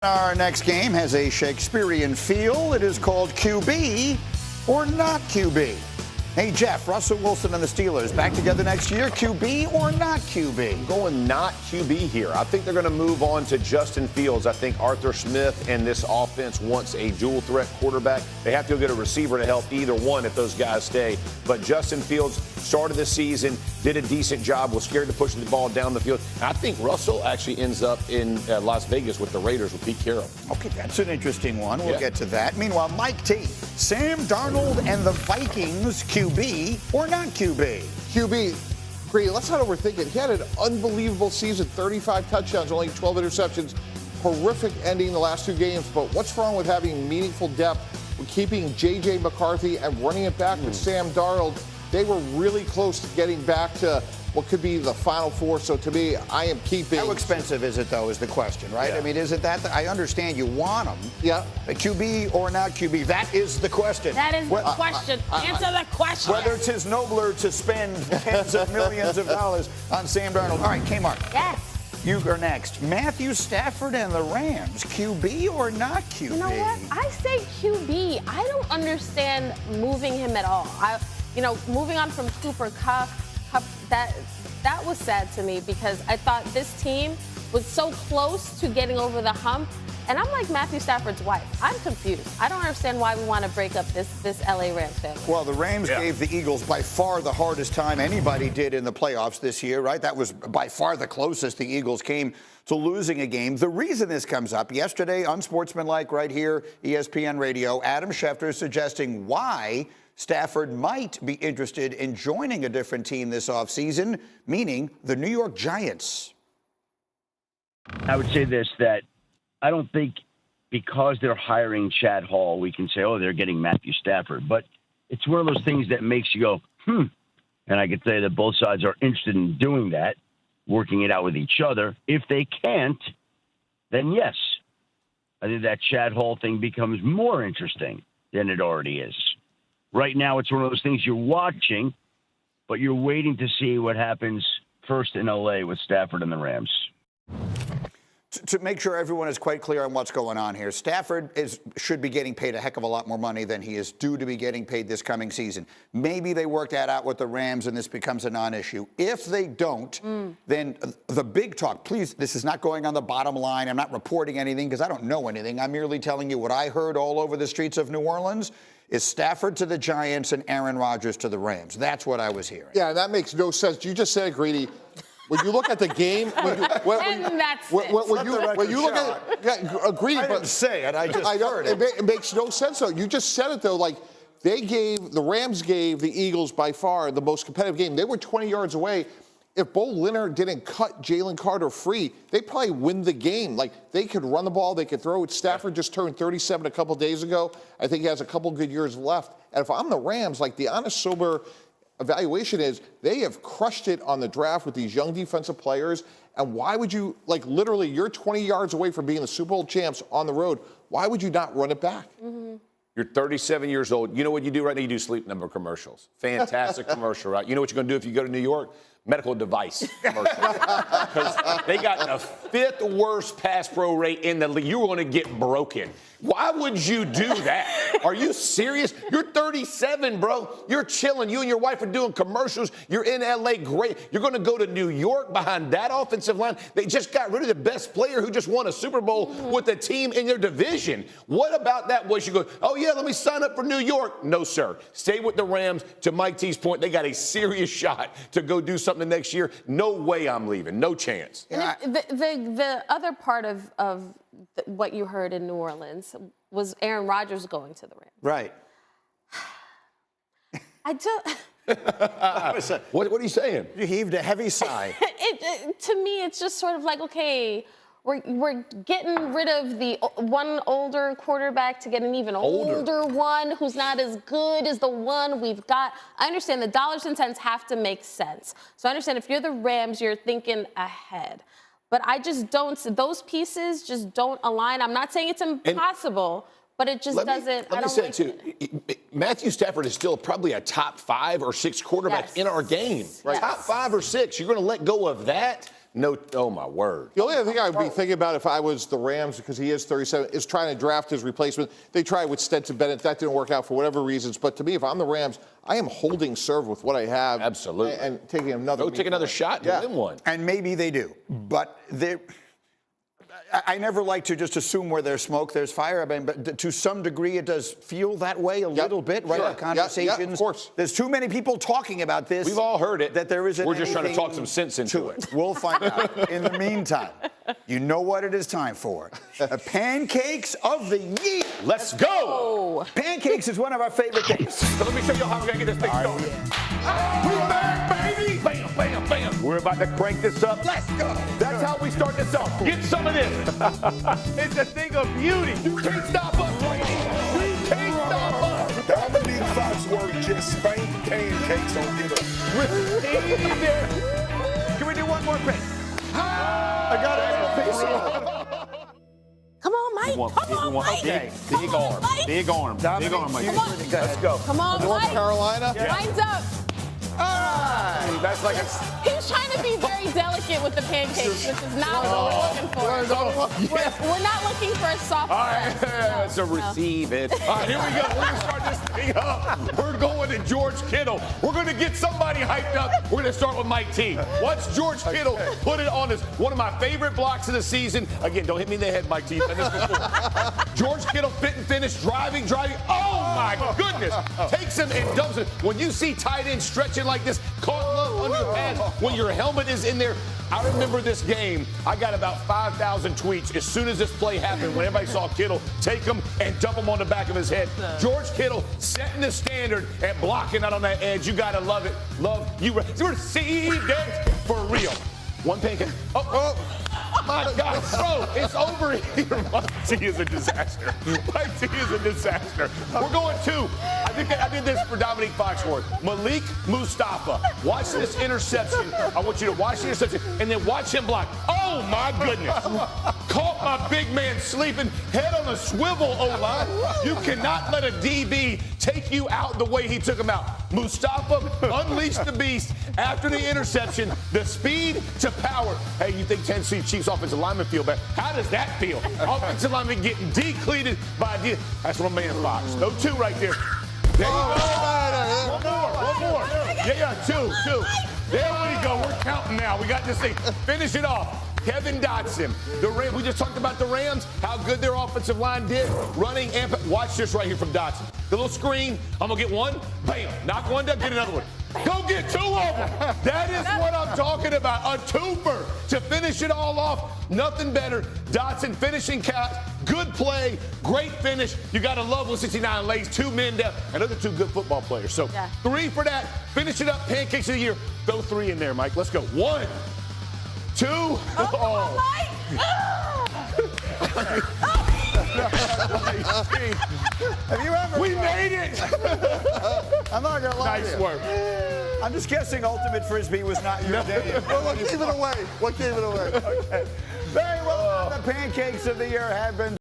Our next game has a Shakespearean feel. It is called QB or not QB. Hey, Jeff, Russell Wilson and the Steelers back together next year, QB or not QB? I'm going not QB here. I think they're going to move on to Justin Fields. I think Arthur Smith and this offense wants a dual threat quarterback. They have to go get a receiver to help either one if those guys stay. But Justin Fields started the season, did a decent job, was scared to push the ball down the field. And I think Russell actually ends up in Las Vegas with the Raiders with Pete Carroll. Okay, that's an interesting one. We'll get to that. Meanwhile, Mike T, Sam Darnold and the Vikings, QB or not QB? QB. Great. Let's not overthink it. He had an unbelievable season, 35 touchdowns, only 12 interceptions. Horrific ending the last two games. But what's wrong with having meaningful depth, with keeping J.J. McCarthy and running it back with Sam Darnold? They were really close to getting back to what could be the Final Four. So to me, I am keeping. How expensive is it, though, is the question, right? Yeah. I mean, isn't that I understand you want them. Yeah. A QB or not QB, that is the question. That is the question. Answer the question. Whether it is nobler to spend tens of millions of dollars on Sam Darnold. All right, Kmart. Yes. You are next. Matthew Stafford and the Rams, QB or not QB? You know what? I say QB. I don't understand moving him at all. Moving on from Cooper Kupp, that was sad to me because I thought this team was so close to getting over the hump. And I'm like Matthew Stafford's wife. I'm confused. I don't understand why we want to break up this LA Rams family. Well, the Rams gave the Eagles by far the hardest time anybody did in the playoffs this year, right? That was by far the closest the Eagles came to losing a game. The reason this comes up, yesterday, unsportsmanlike right here, ESPN Radio, Adam Schefter suggesting why Stafford might be interested in joining a different team this offseason, meaning the New York Giants. I would say this, that I don't think because they're hiring Chad Hall, we can say, oh, they're getting Matthew Stafford. But it's one of those things that makes you go, And I can say that both sides are interested in doing that, working it out with each other. If they can't, then yes. I think that Chad Hall thing becomes more interesting than it already is. Right now, it's one of those things you're watching, but you're waiting to see what happens first in L.A. with Stafford and the Rams. To make sure everyone is quite clear on what's going on here, Stafford should be getting paid a heck of a lot more money than he is due to be getting paid this coming season. Maybe they work that out with the Rams and this becomes a non-issue. If they don't, then the big talk, please, this is not going on the bottom line. I'm not reporting anything because I don't know anything. I'm merely telling you what I heard all over the streets of New Orleans is Stafford to the Giants and Aaron Rodgers to the Rams. That's what I was hearing. Yeah, that makes no sense. You just said it, Greedy. When you look at the game, when you look at agree, I didn't say it. I just heard it. It makes no sense though. You just said it though. Like the Rams gave the Eagles by far the most competitive game. They were 20 yards away. If Bo Leonard didn't cut Jalen Carter free, they probably win the game. Like they could run the ball, they could throw it. Stafford just turned 37 a couple days ago. I think he has a couple good years left. And if I'm the Rams, like the honest, sober evaluation is they have crushed it on the draft with these young defensive players. And why would you, like literally, you're 20 yards away from being the Super Bowl champs on the road. Why would you not run it back? You're 37 years old. You know what you do right now? You do Sleep Number commercials. Fantastic commercial, right? You know what you're going to do if you go to New York? Medical device commercial. Because they got the fifth worst pass pro rate in the league. You're going to get broken. Why would you do that? Are you serious? You're 37, bro. You're chilling. You and your wife are doing commercials. You're in L.A. Great. You're going to go to New York behind that offensive line. They just got rid of the best player who just won a Super Bowl with the team in their division. What about that was you go, oh, yeah, let me sign up for New York. No, sir. Stay with the Rams. To Mike T's point, they got a serious shot to go do something next year. No way I'm leaving. No chance. And the other part of what you heard in New Orleans was Aaron Rodgers going to the Rams. Right. What are you saying? You heaved a heavy sigh. To me, it's just sort of like, okay, we're getting rid of the one older quarterback to get an even older one who's not as good as the one we've got. I understand the dollars and cents have to make sense. So I understand if you're the Rams, you're thinking ahead. But I just don't, those pieces just don't align. I'm not saying it's impossible, but it just doesn't. Let me say it too. Matthew Stafford is still probably a top 5 or 6 quarterback in our game. Right. Top 5 or 6. You're going to let go of that? No, oh my word. The only other thing I would be thinking about if I was the Rams, because he is 37, is trying to draft his replacement. They tried with Stetson Bennett. That didn't work out for whatever reasons. But to me, if I'm the Rams, I am holding serve with what I have. Absolutely. And taking another. Go take another shot and win one. And maybe they do. But I never like to just assume where there's smoke, there's fire. I mean, but to some degree, it does feel that way a little bit, right? Sure. The conversations. Of course. There's too many people talking about this. We've all heard it. That there isn't. We're just trying to talk anything some sense into it. We'll find out. In the meantime, you know what it is time for. The pancakes of the year. Let's go. Pancakes is one of our favorite things. So let me show you how we're going to get this thing going. We're back, baby. Bam, bam, bam. We're about to crank this up. Let's go. That's how we start this off. Get some of this. It's a thing of beauty. You can't stop us, Brady. You can't stop us. I believe Foxworth just spanked pancakes on get up. Can we do one more piece? I got a little piece. Come on, Mike. Come on, Mike. Okay. Big arm. Mike. Big arm. Big arm, Mike. Come on. Let's go. Come on, North Mike. Carolina. Lines up. That's like a... He's trying to be very delicate with the pancakes, which is not what we're looking for. We're not looking for a soft All right, No, so no. receive it. All right, here we go. We're going to start this thing up. We're going to George Kittle. We're going to get somebody hyped up. We're going to start with Mike T. Watch George Kittle put it on as one of my favorite blocks of the season. Again, don't hit me in the head, Mike T. You've done this before. George Kittle fit and finish, driving. Oh, my goodness. Takes him and dumps it. When you see tight ends stretching like this, caught low under the pads, when your helmet is in there. I remember this game. I got about 5,000 tweets as soon as this play happened when everybody saw Kittle take him and dump him on the back of his head. George Kittle setting the standard and blocking out on that edge. You got to love it. Love you. Received it for real. One pancake. Oh, my God, bro, it's over here. Mike T is a disaster. Mike T is a disaster. We're going two. I did this for Dominique Foxworth. Malik Mustafa. Watch this interception. I want you to watch the interception and then watch him block. Oh, my goodness. Caught my big man sleeping, head on a swivel, O-line. You cannot let a DB take you out the way he took him out. Mustafa unleashed the beast after the interception. The speed to power. Hey, you think Tennessee Chiefs offensive lineman feel bad? How does that feel? Offensive lineman getting decleated by a That's one man Fox. No two right there. There you go. One more. Yeah, two. There we go. We're counting now. We got this thing. Finish it off. Kevin Dotson, the Rams. We just talked about the Rams, how good their offensive line did, running and watch this right here from Dotson. The little screen. I'm gonna get one. Bam. Knock one down. Get another one. Go get two of them. That is what I'm talking about. A twofer to finish it all off. Nothing better. Dotson finishing catch. Good play. Great finish. You got to love 169 lays 2 men down. Another 2 good football players. So 3 for that. Finish it up. Pancakes of the year. Throw 3 in there, Mike. Let's go. 1, 2. Have you ever? We made it. I'm not going to lie to Nice you. work. I'm just guessing Ultimate Frisbee was not your day. Well, what gave it away? Okay. Very well done. The pancakes of the year have been